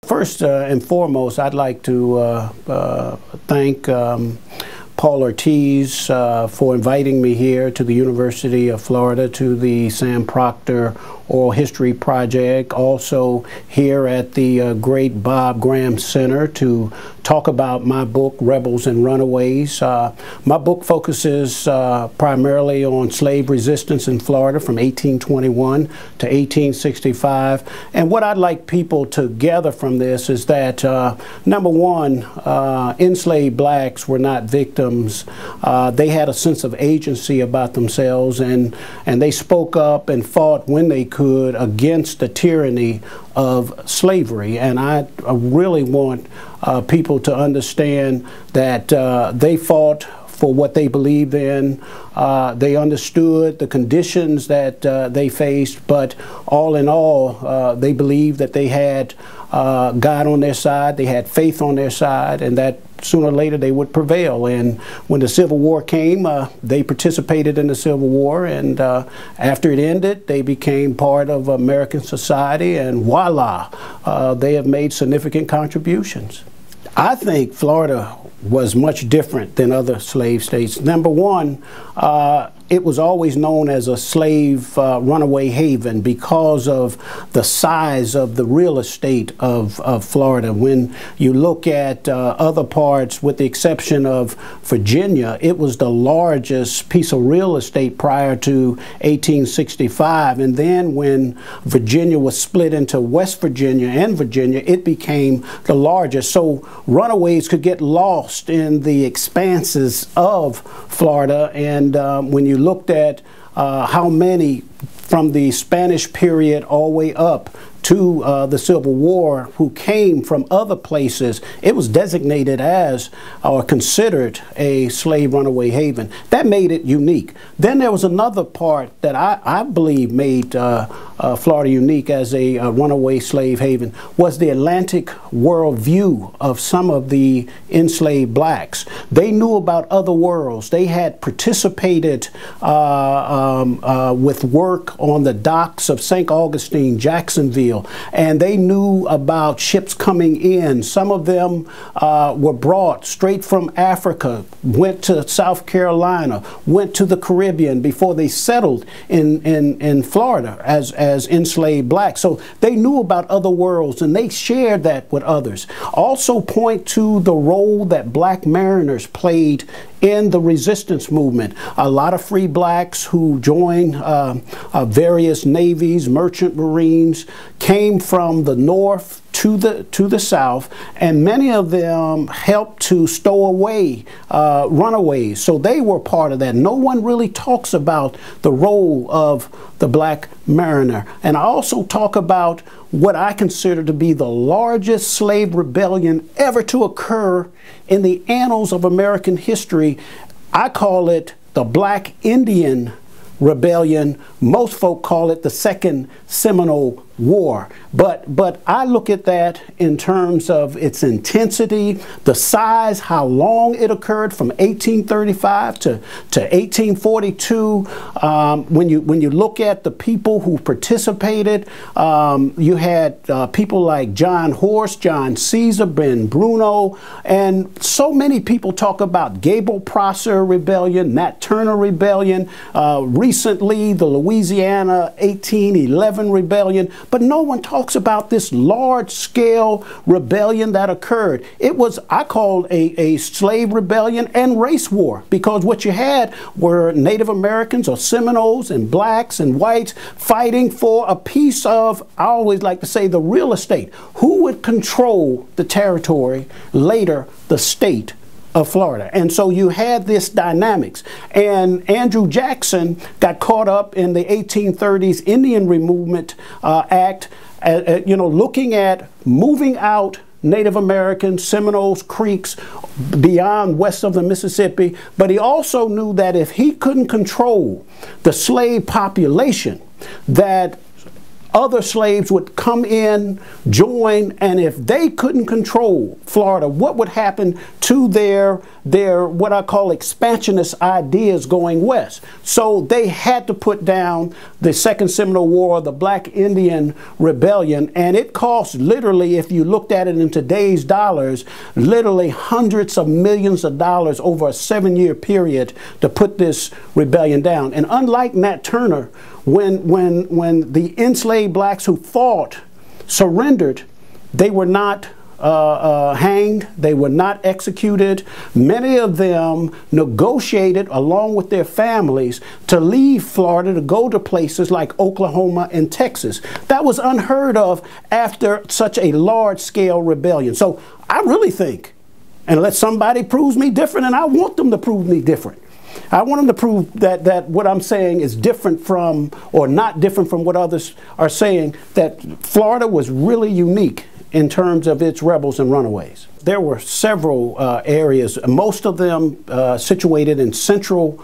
First and foremost, I'd like to thank Paul Ortiz for inviting me here to the University of Florida, to the Sam Proctor Oral History Project, also here at the great Bob Graham Center to talk about my book, Rebels and Runaways. My book focuses primarily on slave resistance in Florida from 1821 to 1865. And what I'd like people to gather from this is that, number one, enslaved blacks were not victims. They had a sense of agency about themselves, and they spoke up and fought when they could against the tyranny of slavery. And I really want people to understand that they fought for what they believed in. They understood the conditions that they faced, but all in all, they believed that they had God on their side, they had faith on their side, and that sooner or later they would prevail. And when the Civil War came, they participated in the Civil War, and after it ended, they became part of American society, and voila, they have made significant contributions. I think Florida was much different than other slave states. Number one, it was always known as a slave runaway haven because of the size of the real estate of Florida. When you look at other parts, with the exception of Virginia, it was the largest piece of real estate prior to 1865. And then when Virginia was split into West Virginia and Virginia, it became the largest. So runaways could get lost in the expanses of Florida. And when you looked at how many from the Spanish period all the way up to the Civil War who came from other places, it was designated as or considered a slave runaway haven. That made it unique. Then there was another part that I believe made Florida unique as a runaway slave haven, was the Atlantic worldview of some of the enslaved blacks. They knew about other worlds. They had participated with work on the docks of St. Augustine, Jacksonville, and they knew about ships coming in. Some of them were brought straight from Africa, went to South Carolina, went to the Caribbean before they settled in Florida as enslaved blacks. So they knew about other worlds, and they shared that with others. Also point to the role that black mariners played in the resistance movement. A lot of free blacks who joined various navies, merchant marines, came from the north to the south, and many of them helped to stow away runaways. So they were part of that. No one really talks about the role of the black mariner. And I also talk about what I consider to be the largest slave rebellion ever to occur in the annals of American history. I call it the Black Indian Rebellion. Most folk call it the Second Seminole War. But I look at that in terms of its intensity, the size, how long it occurred from 1835 to 1842. When you look at the people who participated, you had people like John Horst, John Caesar, Ben Bruno, and so many people talk about Gable Prosser Rebellion, Nat Turner Rebellion, recently the Louisiana 1811 Rebellion. But no one talks about this large-scale rebellion that occurred. It was, I call, a slave rebellion and race war, because what you had were Native Americans or Seminoles and blacks and whites fighting for a piece of, I always like to say, the real estate. Who would control the territory, later the state of Florida? And so you had this dynamics. And Andrew Jackson got caught up in the 1830s Indian Removal Act, looking at moving out Native Americans, Seminoles, Creeks, beyond west of the Mississippi. But he also knew that if he couldn't control the slave population, that other slaves would come in, join, and if they couldn't control Florida, what would happen to their what I call expansionist ideas going west? So they had to put down the Second Seminole War, the Black Indian Rebellion, and it cost literally, if you looked at it in today's dollars, literally hundreds of millions of dollars over a 7-year period to put this rebellion down. And unlike Nat Turner, when the enslaved blacks who fought surrendered, they were not hanged, they were not executed. Many of them negotiated along with their families to leave Florida to go to places like Oklahoma and Texas. That was unheard of after such a large-scale rebellion. So I really think, unless somebody proves me different, and I want them to prove me different, I want them to prove that what I'm saying is different from, or not different from what others are saying, that Florida was really unique in terms of its rebels and runaways. There were several areas, most of them situated in central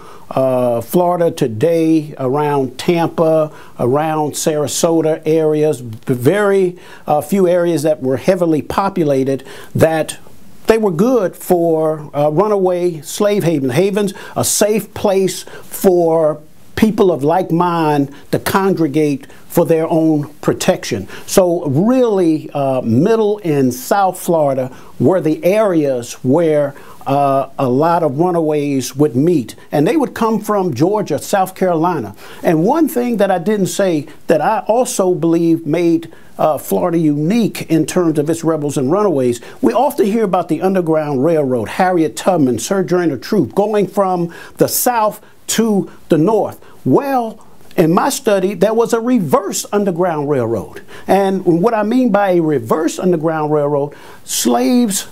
Florida today, around Tampa, around Sarasota areas, very few areas that were heavily populated, that they were good for runaway slave havens, a safe place for people of like mind to congregate for their own protection. So really, middle and South Florida were the areas where a lot of runaways would meet, and they would come from Georgia, South Carolina. And one thing that I didn't say that I also believe made Florida unique in terms of its rebels and runaways, we often hear about the Underground Railroad, Harriet Tubman, Sojourner Truth, going from the South to the North. Well, in my study, there was a reverse Underground Railroad. And what I mean by a reverse Underground Railroad, slaves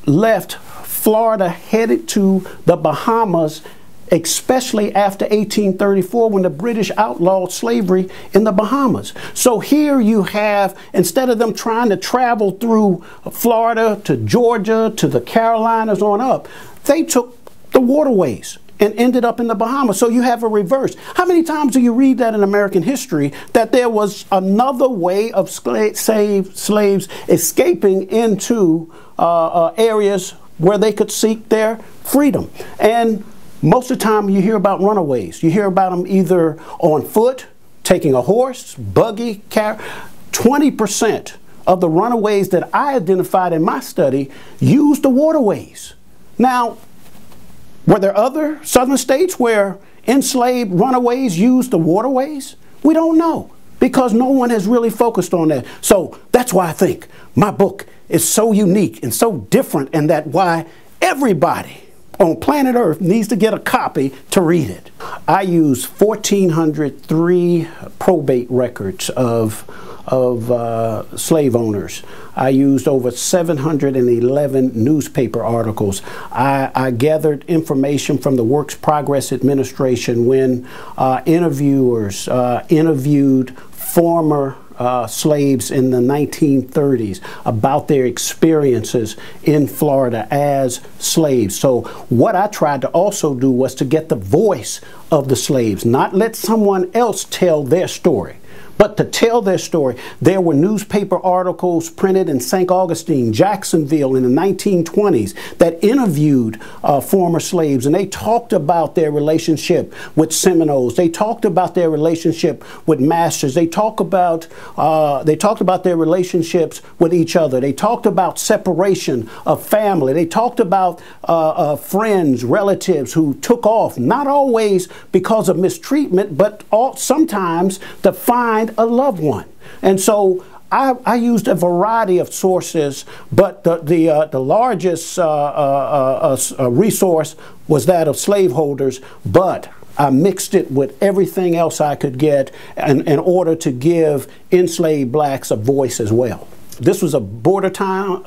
left Florida headed to the Bahamas, especially after 1834, when the British outlawed slavery in the Bahamas. So here you have, instead of them trying to travel through Florida to Georgia to the Carolinas on up, they took the waterways and ended up in the Bahamas. So you have a reverse. How many times do you read that in American history, that there was another way of slaves escaping into areas where they could seek their freedom? And most of the time you hear about runaways. You hear about them either on foot, taking a horse, buggy, car. 20% of the runaways that I identified in my study used the waterways. Now, were there other southern states where enslaved runaways used the waterways? We don't know, because no one has really focused on that. So that's why I think my book is so unique and so different, and that why everybody on planet Earth needs to get a copy to read it. I use 1,403 probate records of slave owners. I used over 711 newspaper articles. I gathered information from the Works Progress Administration when interviewers interviewed former slaves in the 1930s about their experiences in Florida as slaves. So what I tried to also do was to get the voice of the slaves, not let someone else tell their story, but to tell their story. There were newspaper articles printed in St. Augustine, Jacksonville in the 1920s that interviewed former slaves, and they talked about their relationship with Seminoles. They talked about their relationship with masters. They talked about their relationships with each other. They talked about separation of family. They talked about friends, relatives who took off, not always because of mistreatment, but sometimes to find a loved one. And so I used a variety of sources, but the largest resource was that of slaveholders, but I mixed it with everything else I could get in order to give enslaved blacks a voice as well. This was a border town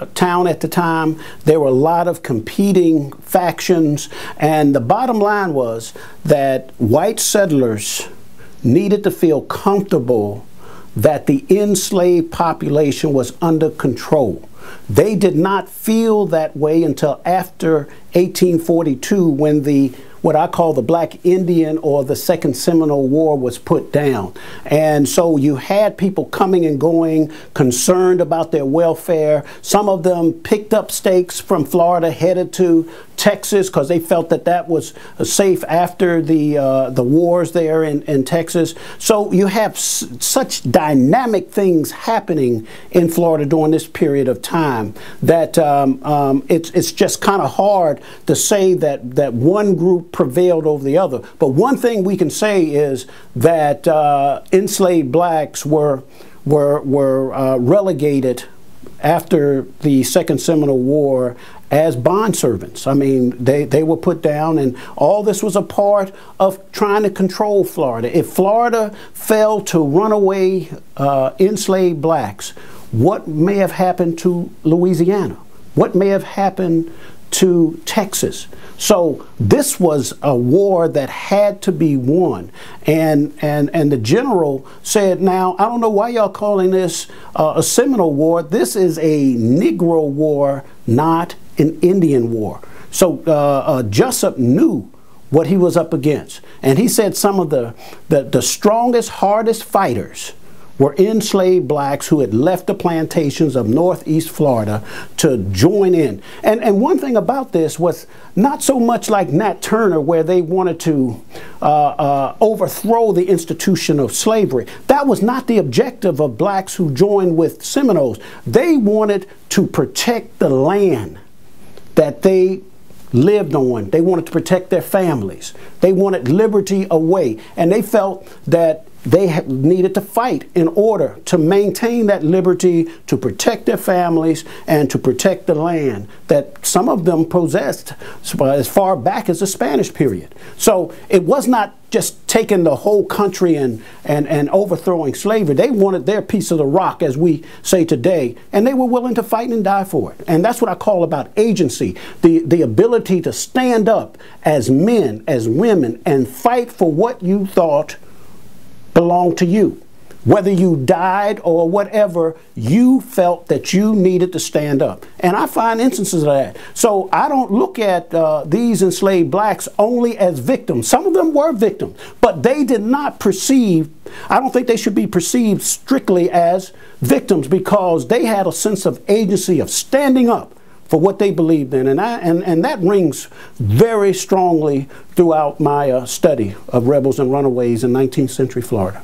at the time. There were a lot of competing factions, and the bottom line was that white settlers needed to feel comfortable that the enslaved population was under control. They did not feel that way until after 1842, when the what I call the Black Indian or the Second Seminole War was put down. And so you had people coming and going, concerned about their welfare. Some of them picked up stakes from Florida, headed to Texas because they felt that that was safe after the wars there in Texas. So you have such dynamic things happening in Florida during this period of time that it's just kind of hard to say that one group prevailed over the other. But one thing we can say is that enslaved blacks were relegated after the Second Seminole War as bondservants. I mean, they were put down, and all this was a part of trying to control Florida. If Florida fell to runaway enslaved blacks, what may have happened to Louisiana? What may have happened to Texas? So this was a war that had to be won, and the general said, "Now I don't know why y'all calling this a Seminole War. This is a Negro war, not an Indian war." So Jessup knew what he was up against, and he said some of the strongest, hardest fighters were enslaved blacks who had left the plantations of northeast Florida to join in. And one thing about this was not so much like Nat Turner, where they wanted to overthrow the institution of slavery. That was not the objective of blacks who joined with Seminoles. They wanted to protect the land that they lived on. They wanted to protect their families. They wanted liberty away, and they felt that they needed to fight in order to maintain that liberty, to protect their families, and to protect the land that some of them possessed as far back as the Spanish period. So it was not just taking the whole country and overthrowing slavery. They wanted their piece of the rock, as we say today, and they were willing to fight and die for it. And that's what I call about agency, the ability to stand up as men, as women, and fight for what you thought belonged to you. Whether you died or whatever, you felt that you needed to stand up. And I find instances of that. So I don't look at these enslaved blacks only as victims. Some of them were victims, but they did not perceive, I don't think they should be perceived strictly as victims, because they had a sense of agency, of standing up for what they believed in. And that rings very strongly throughout my study of Rebels and Runaways in 19th century Florida.